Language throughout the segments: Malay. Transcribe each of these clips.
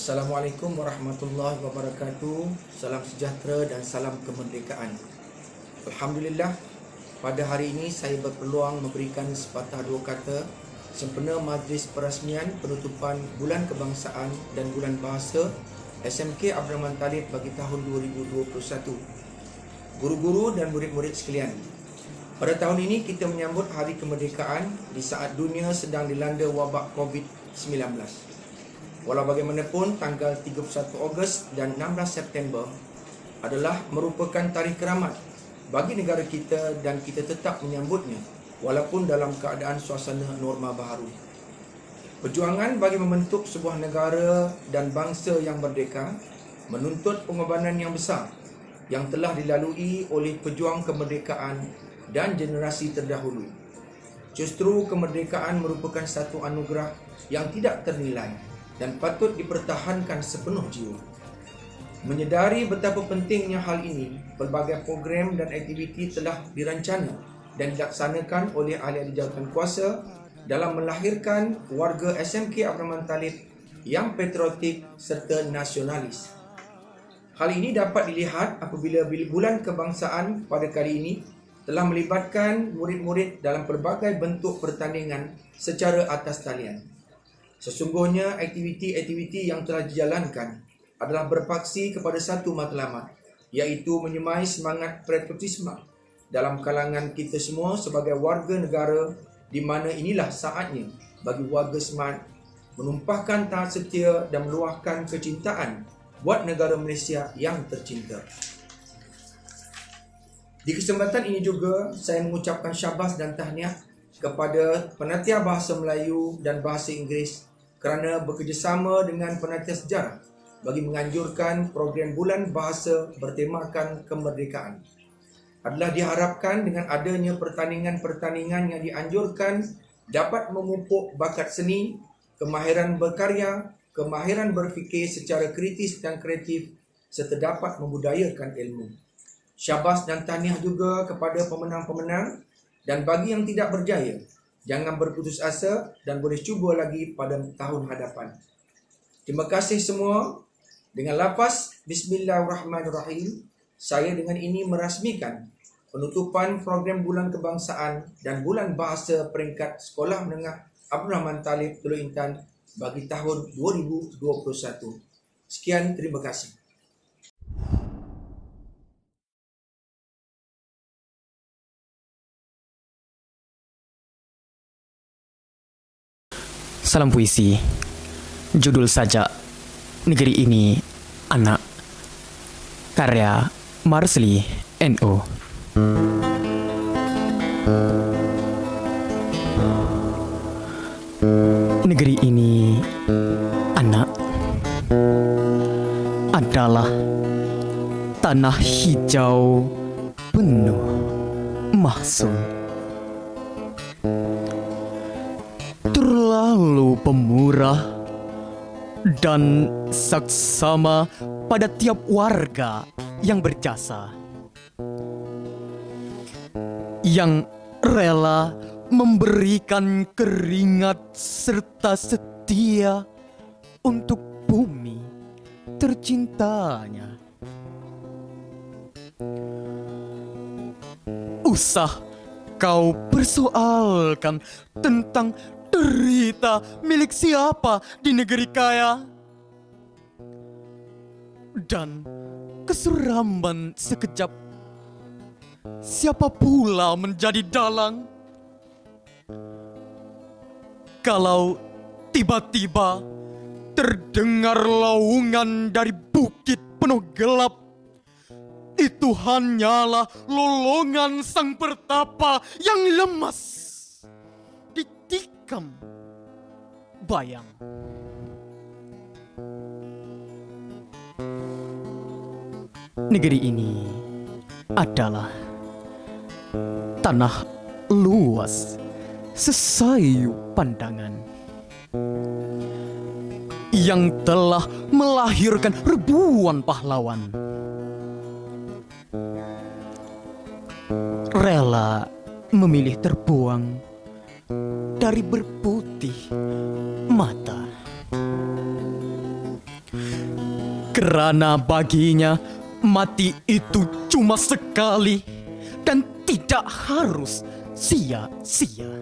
Assalamualaikum warahmatullahi wabarakatuh. Salam sejahtera dan salam kemerdekaan. Alhamdulillah, pada hari ini saya berpeluang memberikan sepatah dua kata sempena majlis perasmian penutupan Bulan Kebangsaan dan Bulan Bahasa SMK Abdul Rahman Talib bagi tahun 2021. Guru-guru dan murid-murid sekalian, pada tahun ini kita menyambut Hari Kemerdekaan di saat dunia sedang dilanda wabak COVID-19. Walau bagaimanapun, tanggal 31 Ogos dan 16 September adalah merupakan tarikh keramat bagi negara kita dan kita tetap menyambutnya walaupun dalam keadaan suasana norma baharu. Perjuangan bagi membentuk sebuah negara dan bangsa yang merdeka menuntut pengorbanan yang besar yang telah dilalui oleh pejuang kemerdekaan dan generasi terdahulu. Justru kemerdekaan merupakan satu anugerah yang tidak ternilai dan patut dipertahankan sepenuh jiwa. Menyedari betapa pentingnya hal ini, pelbagai program dan aktiviti telah dirancana dan dilaksanakan oleh ahli-ahli jawatan kuasa dalam melahirkan warga SMK Abdul Rahman Talib yang patriotik serta nasionalis. Hal ini dapat dilihat apabila Bulan Kebangsaan pada kali ini telah melibatkan murid-murid dalam pelbagai bentuk pertandingan secara atas talian. Sesungguhnya aktiviti-aktiviti yang telah dijalankan adalah berpaksi kepada satu matlamat, iaitu menyemai semangat patriotisme dalam kalangan kita semua sebagai warga negara, di mana inilah saatnya bagi warga semangat menumpahkan taat setia dan meluahkan kecintaan buat negara Malaysia yang tercinta. Di kesempatan ini juga saya mengucapkan syabas dan tahniah kepada penatiar bahasa Melayu dan bahasa Inggeris kerana bekerjasama dengan penatiar sejarah bagi menganjurkan program Bulan Bahasa bertemakan kemerdekaan. Adalah diharapkan dengan adanya pertandingan-pertandingan yang dianjurkan dapat memupuk bakat seni, kemahiran berkarya, kemahiran berfikir secara kritis dan kreatif serta dapat membudayakan ilmu. Syabas dan tahniah juga kepada pemenang-pemenang, dan bagi yang tidak berjaya, jangan berputus asa dan boleh cuba lagi pada tahun hadapan. Terima kasih semua. Dengan lafaz Bismillahirrahmanirrahim, saya dengan ini merasmikan penutupan program Bulan Kebangsaan dan Bulan Bahasa peringkat Sekolah Menengah Abdul Rahman Talib Teluk Intan bagi tahun 2021. Sekian, terima kasih. Salam puisi. Judul sajak Negeri Ini Anak. Karya Marsli NO. Negeri ini anak adalah tanah hijau penuh mahsul, terlalu pemurah dan saksama pada tiap warga yang berjasa, yang rela memberikan keringat serta setia untuk bumi tercintanya. Usah kau persoalkan tentang derita milik siapa di negeri kaya dan keseraman sekejap siapa pula menjadi dalang kalau tiba-tiba terdengar laungan dari bukit penuh gelap. Itu hanyalah lolongan sang pertapa yang lemas ditikam bayang. Negeri ini adalah tanah luas sesayu pandangan yang telah melahirkan ribuan pahlawan, rela memilih terbuang dari berputih mata. Kerana baginya mati itu cuma sekali dan tidak harus sia-sia.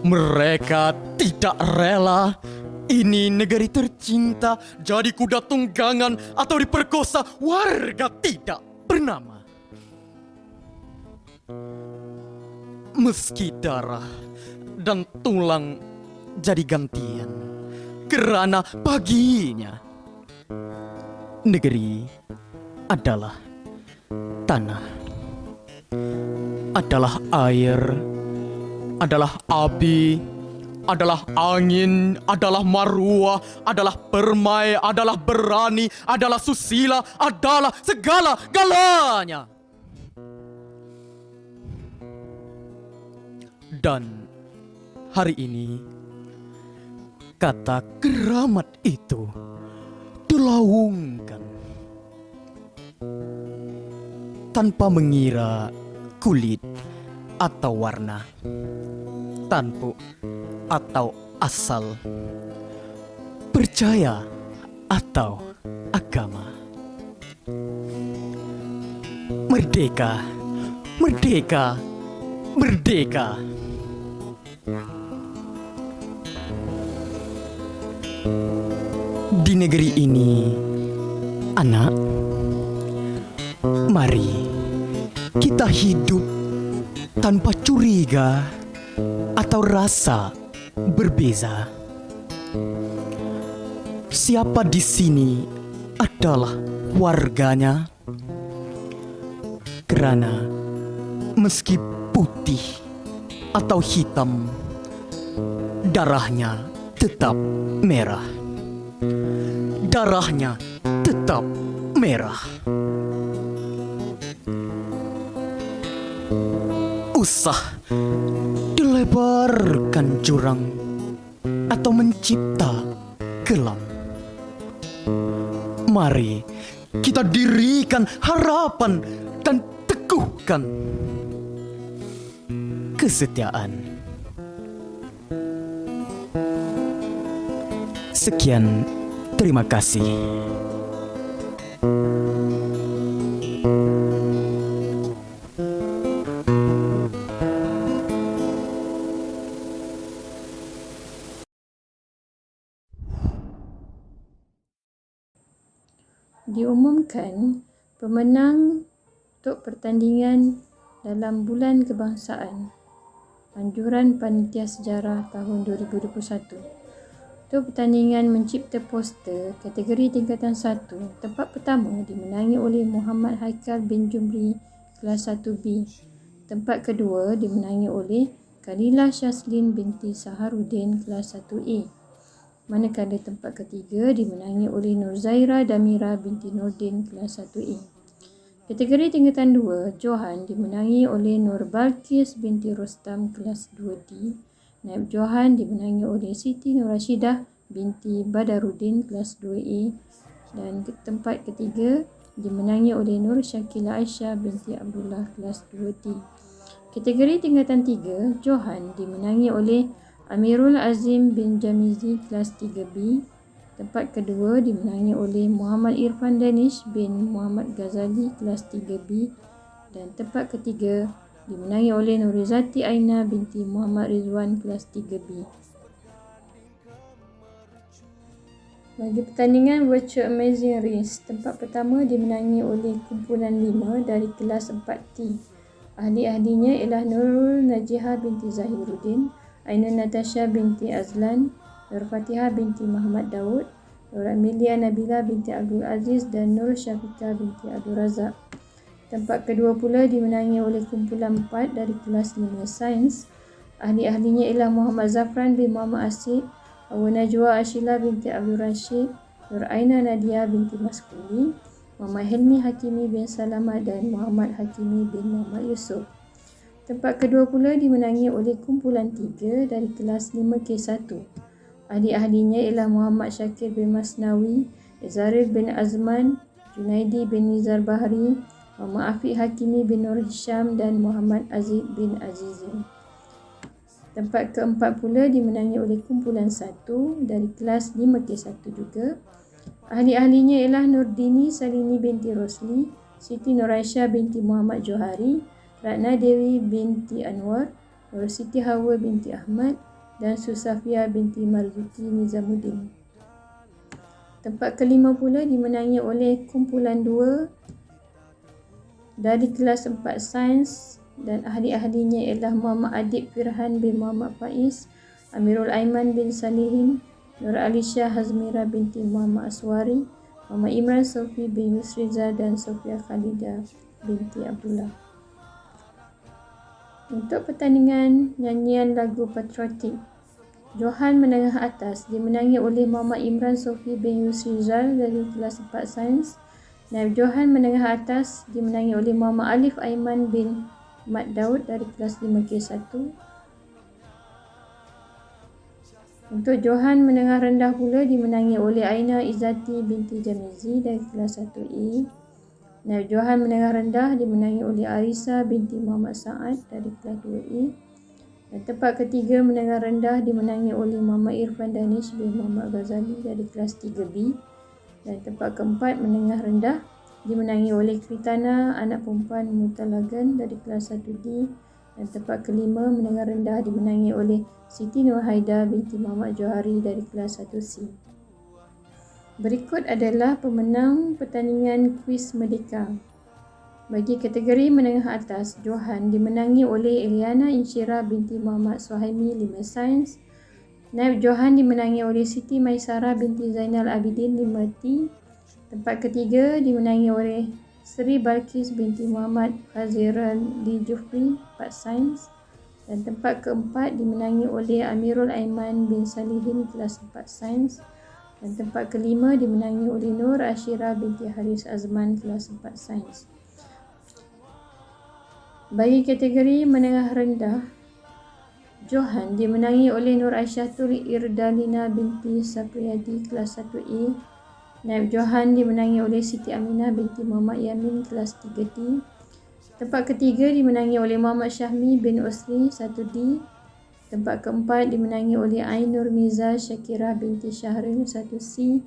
Mereka tidak rela ini negeri tercinta jadi kuda tunggangan atau diperkosa warga tidak bernama. Meski darah dan tulang jadi gantian, kerana baginya negeri adalah tanah, adalah air, adalah api, adalah angin, adalah maruah, adalah permai, adalah berani, adalah susila, adalah segala-galanya. Dan hari ini kata keramat itu dilaungkan tanpa mengira kulit atau warna, tanpa atau asal, percaya atau agama. Merdeka, merdeka, merdeka. Di negeri ini, anak, mari kita hidup tanpa curiga atau rasa berbeza. Siapa di sini adalah warganya, kerana meski putih atau hitam, darahnya tetap merah. Darahnya tetap merah. Usah dilebarkan jurang atau mencipta kelam. Mari kita dirikan harapan dan teguhkan kesetiaan. Sekian, terima kasih. Diumumkan pemenang untuk pertandingan dalam Bulan Kebangsaan Anjuran Panitia Sejarah tahun 2021. Untuk pertandingan mencipta poster kategori tingkatan 1, tempat pertama dimenangi oleh Muhammad Haikal bin Jumri kelas 1B. Tempat kedua dimenangi oleh Khalila Syaslin binti Saharuddin kelas 1A. Manakala tempat ketiga dimenangi oleh Nur Zaira Damira binti Nordin kelas 1A. Kategori tingkatan 2, Johan dimenangi oleh Nur Balkis binti Rostam kelas 2D. Naib Johan dimenangi oleh Siti Nur Rashidah binti Badaruddin kelas 2A. Dan tempat ketiga dimenangi oleh Nur Syakila Aisyah binti Abdullah kelas 2D. Kategori tingkatan 3, Johan dimenangi oleh Amirul Azim bin Jamizi kelas 3B. Tempat kedua dimenangi oleh Muhammad Irfan Danish bin Muhammad Ghazali kelas 3B. Dan tempat ketiga dimenangi oleh Nurizati Aina binti Muhammad Rizwan kelas 3B. Bagi pertandingan Virtual Amazing Race, tempat pertama dimenangi oleh kumpulan 5 dari kelas 4T. Ahli-ahlinya ialah Nurul Najihah binti Zahiruddin, Ainun Natasha binti Azlan, Nur Fatihah binti Muhammad Daud, Nur Amelia Nabila binti Abdul Aziz dan Nur Syafiqah binti Abdul Razak. Tempat kedua pula dimenangi oleh kumpulan 4 dari kelas 5 Sains. Ahli-ahlinya ialah Muhammad Zafran bin Muhammad Asyik, Awa Najwa Ashila binti Abdul Rashid, Nur Aina Nadia binti Maskuli, Muhammad Helmi Hakimi bin Salama dan Muhammad Hakimi bin Muhammad Yusuf. Tempat kedua pula dimenangi oleh kumpulan 3 dari kelas 5K1. Ahli-ahlinya ialah Muhammad Syakir bin Masnawi, Zarif bin Azman, Junaidi bin Nizar Bahari, Muhammad Afiq Hakimi bin Nur Hisham dan Muhammad Aziz bin Azizin. Tempat keempat pula dimenangi oleh kumpulan 1 dari kelas 5K1 juga. Ahli-ahlinya ialah Nurdini Salini binti Rosli, Siti Nuraisyah binti Muhammad Johari, Ratna Dewi binti Anwar, Nur Siti Hawa binti Ahmad dan Susafia binti Marzuki Nizamuddin. Tempat kelima pula dimenangi oleh kumpulan 2 dari kelas 4 Sains dan ahli-ahlinya ialah Muhammad Adib Firhan bin Muhammad Faiz, Amirul Aiman bin Salihin, Nur Alisha Hazmira binti Muhammad Aswari, Muhammad Imran Sofi bin Yusriza dan Sofia Khalidah binti Abdullah. Untuk pertandingan nyanyian lagu patriotik, Johan menengah atas dimenangi oleh Muhammad Imran Sofi bin Yusrizal dari kelas 4 Sains. Naib Johan menengah atas dimenangi oleh Muhammad Alif Aiman bin Mat Daud dari kelas 5K1. Untuk Johan menengah rendah pula dimenangi oleh Aina Izzati binti Jamizi dari kelas 1E. Naib Johan menengah rendah dimenangi oleh Arisa binti Muhammad Sa'ad dari kelas 2E. Dan tempat ketiga menengah rendah dimenangi oleh Muhammad Irfan Danish bin Muhammad Ghazali dari kelas 3B. Dan tempat keempat menengah rendah dimenangi oleh Kritana anak perempuan Mutalagan dari kelas 1D. Dan tempat kelima menengah rendah dimenangi oleh Siti Nurhaida binti Muhammad Johari dari kelas 1C. Berikut adalah pemenang pertandingan kuis Merdeka. Bagi kategori menengah atas, Johan dimenangi oleh Eliana Insyira binti Muhammad Suhaimi 5 Sains. Naib Johan dimenangi oleh Siti Maisara binti Zainal Abidin 5T. Tempat ketiga dimenangi oleh Sri Balkis binti Muhammad Fazirali Jufri 4 Sains. Dan tempat keempat dimenangi oleh Amirul Aiman bin Salihin kelas 4 Sains. Dan tempat kelima dimenangi oleh Nur Ashira binti Haris Azman kelas 4 Sains. Bagi kategori menengah rendah, Johan dimenangi oleh Nur Aisyatul Irdalina binti Sapriyadi kelas 1E. Naib Johan dimenangi oleh Siti Aminah binti Muhammad Yamin kelas 3D. Tempat ketiga dimenangi oleh Muhammad Syahmi bin Usri 1D. Tempat keempat dimenangi oleh Ainur Miza Syakira binti Syahril 1C.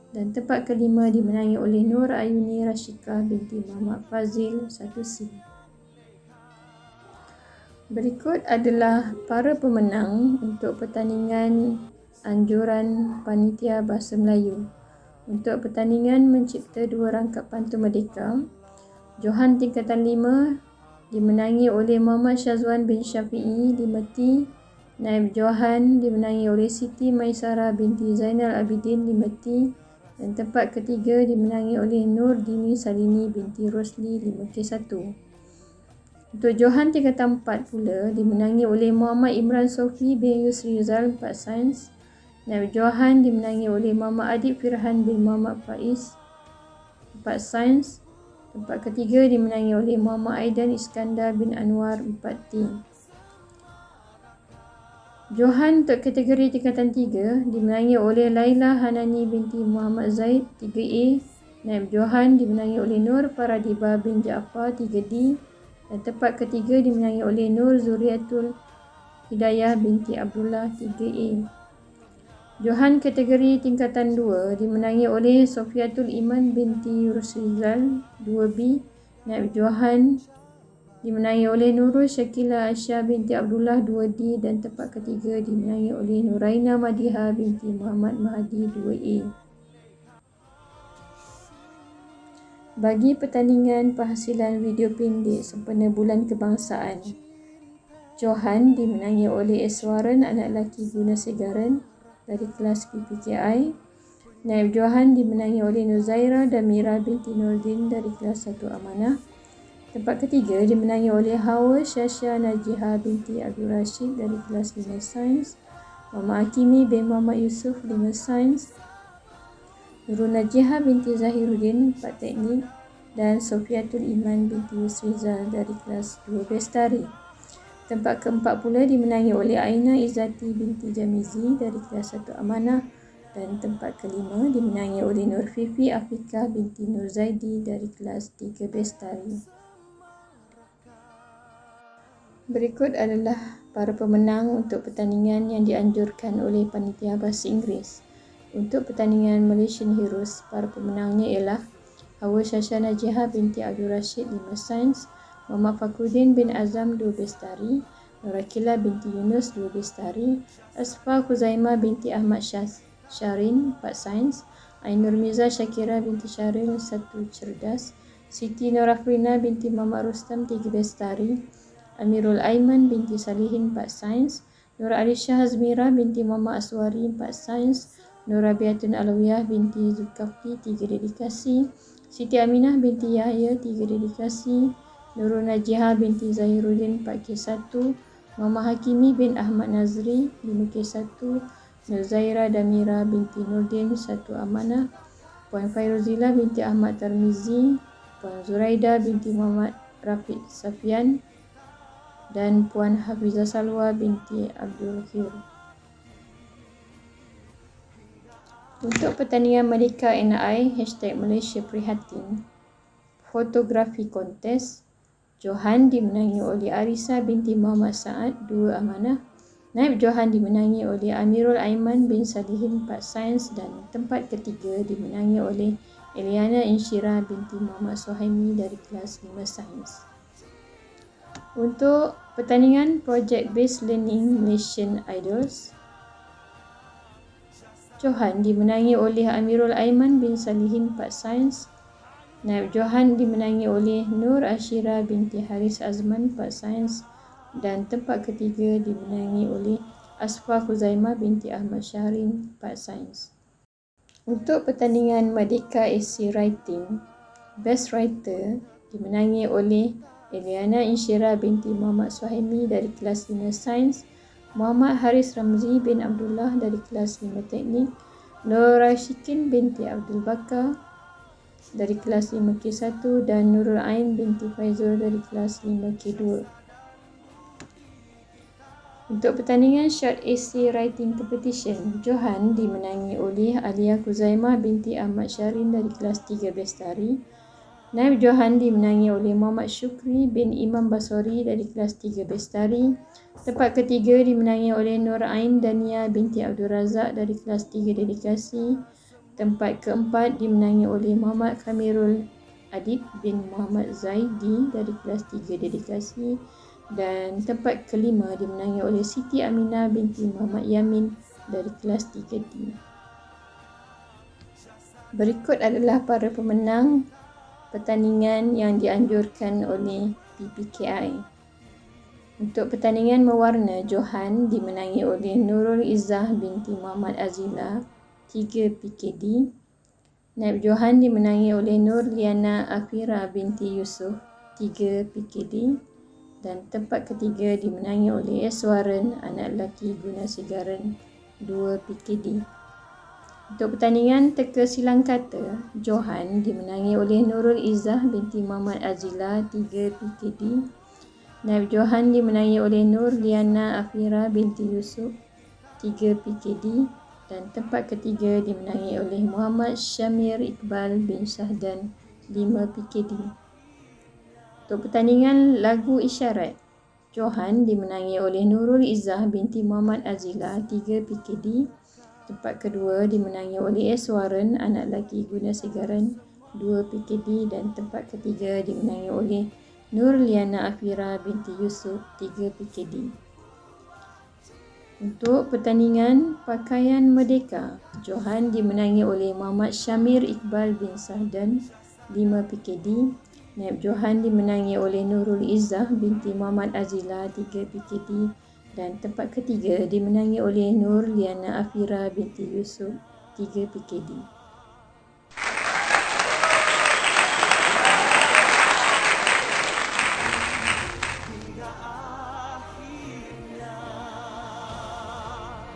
Dan tempat kelima dimenangi oleh Nur Ayuni Rashika binti Muhammad Fazil 1C. Berikut adalah para pemenang untuk pertandingan anjuran Panitia Bahasa Melayu. Untuk pertandingan mencipta 2 rangkap pantun merdeka, Johan tingkatan 5 dimenangi oleh Muhammad Syazwan bin Syafi'i 5T. Naib Johan dimenangi oleh Siti Maisara binti Zainal Abidin 5T. Dan tempat ketiga dimenangi oleh Nur Dini Salini binti Rosli 5K1. Untuk Johan tingkatan 4 pula dimenangi oleh Muhammad Imran Sofi bin Yusrizal 4 Sains. Naib Johan dimenangi oleh Muhammad Adib Firhan bin Muhammad Faiz 4 Sains. Tempat ketiga dimenangi oleh Muhammad Aidan Iskandar bin Anwar 4T. Johan untuk kategori tingkatan 3 dimenangi oleh Laila Hanani binti Muhammad Zaid 3A. Naib Johan dimenangi oleh Nur Faradiba bin Jaafar 3D. Dan tempat ketiga dimenangi oleh Nur Zuriatul Hidayah binti Abdullah 3A. Johan kategori tingkatan 2 dimenangi oleh Sofiatul Iman binti Rusrizal 2B. Naib Johan dimenangi oleh Nurul Syakila Aisyah binti Abdullah 2D. Dan tempat ketiga dimenangi oleh Nuraina Madiha binti Muhammad Mahdi 2A. Bagi pertandingan penghasilan video pendek sempena Bulan Kebangsaan, Johan dimenangi oleh Eswaran anak lelaki Gunasegaran dari kelas PPKI. Naib Johan dimenangi oleh Nuzaira Damira binti Nurdin dari kelas 1 Amanah. Tempat ketiga dimenangi oleh Hawa Syasha Najiha binti Abdul Rashid dari kelas 5 Sains. Muhammad Hakimi bin Muhammad Yusuf 5 Sains. Nurul Najiha binti Zahiruddin 4 Teknik. Dan Sofiatul Iman binti Yusrizal dari kelas 2 Bestari. Tempat keempat pula dimenangi oleh Aina Izzati binti Jamizi dari kelas 1 Amanah. Dan tempat kelima dimenangi oleh Nur Fifi Afika binti Nur Zaidi dari kelas 3 Bestari. Berikut adalah para pemenang untuk pertandingan yang dianjurkan oleh Panitia Bahasa Inggeris. Untuk pertandingan Malaysian Heroes, para pemenangnya ialah Hawa Shasha Najihah binti Abdul Rashid 5 sains, Muhammad Fakhruddin bin Azam 2 bestari, Norakila binti Yunus 2 bestari, Asfa Khuzaimah binti Ahmad Syarin 4 sains, Ainur Mirza Syakira binti Syaril 1 cerdas, Siti Norafrina binti Muhammad Rustam 3 bestari, Amirul Aiman binti Salihin 4 sains, Nur Alisha Hazmira binti Muhammad Aswari 4 sains, Nur Rabiatun Alawiyah binti Zulkafli 3 dedikasi, Siti Aminah binti Yahya 3 dedikasi, Nurul Najihah binti Zahiruddin 4K1, Muhammad Hakimi bin Ahmad Nazri 5K1, Nur Zaira Damira binti Nurdin 1 amanah, Puan Fairuzila binti Ahmad Tarmizi, Puan Zuraida binti Muhammad Rafiq Safian dan Puan Hafizah Salwa binti Abdul Khir. Untuk pertandingan Merdeka NI #Malaysia Prihatin, fotografi kontes, Johan dimenangi oleh Arisa binti Muhammad Saad 2 amanah, Naib Johan dimenangi oleh Amirul Aiman bin Salihin 4 sains dan tempat ketiga dimenangi oleh Eliana Insyirah binti Muhammad Suhaimi dari kelas 5 sains. Untuk pertandingan Project Based Learning Malaysian Idols, Johan dimenangi oleh Amirul Aiman bin Salihin 4 sains, Naib Johan dimenangi oleh Nur Ashira binti Haris Azman 4 sains dan tempat ketiga dimenangi oleh Asfa Khuzaimah binti Ahmad Syahrin 4 sains. Untuk pertandingan Merdeka Essay Writing, Best Writer dimenangi oleh Eliana Insyirah binti Muhammad Suhaimi dari kelas 5 sains, Muhammad Haris Ramzi bin Abdullah dari kelas 5 teknik, Nur Rashikin binti Abdul Bakar dari kelas 5K1 dan Nurul Ain binti Faizul dari kelas 5K2. Untuk pertandingan Short Essay Writing Competition, Johan dimenangi oleh Alia Khuzaimah binti Ahmad Syarin dari kelas 3 bestari, Naib Johan dimenangi oleh Muhammad Syukri bin Imam Basori dari kelas 3 bestari, tempat ketiga dimenangi oleh Nur Ain Dania binti Abdul Razak dari kelas 3 dedikasi, tempat keempat dimenangi oleh Muhammad Khamirul Adib bin Muhammad Zaidi dari kelas 3 dedikasi dan tempat kelima dimenangi oleh Siti Aminah binti Muhammad Yamin dari kelas 3D. Berikut adalah para pemenang pertandingan yang dianjurkan oleh PPKI. Untuk pertandingan mewarna, Johan dimenangi oleh Nurul Izzah binti Muhammad Azila 3 PKD, Naib Johan dimenangi oleh Nur Liana Afira binti Yusuf 3 PKD dan tempat ketiga dimenangi oleh Eswaran anak lelaki Guna Sigaran 2 PKD. Untuk pertandingan teka silang kata, Johan dimenangi oleh Nurul Izzah binti Muhammad Azila 3 PKD, Naib Johan dimenangi oleh Nur Liana Afira binti Yusuf 3 PKD dan tempat ketiga dimenangi oleh Muhammad Syamir Iqbal bin Syahdan 5 PKD. Untuk pertandingan lagu isyarat, Johan dimenangi oleh Nurul Izzah binti Muhammad Azila 3 PKD, tempat kedua dimenangi oleh Eswaran anak lelaki Guna Sigaran 2 PKD dan tempat ketiga dimenangi oleh Nur Liana Afira binti Yusuf 3 PKD. Untuk pertandingan pakaian merdeka, Johan dimenangi oleh Muhammad Syamir Iqbal bin Syahdan 5 PKD, Naib Johan dimenangi oleh Nurul Izzah binti Muhammad Azila 3 PKD dan tempat ketiga dimenangi oleh Nur Liana Afira binti Yusuf 3 PKD.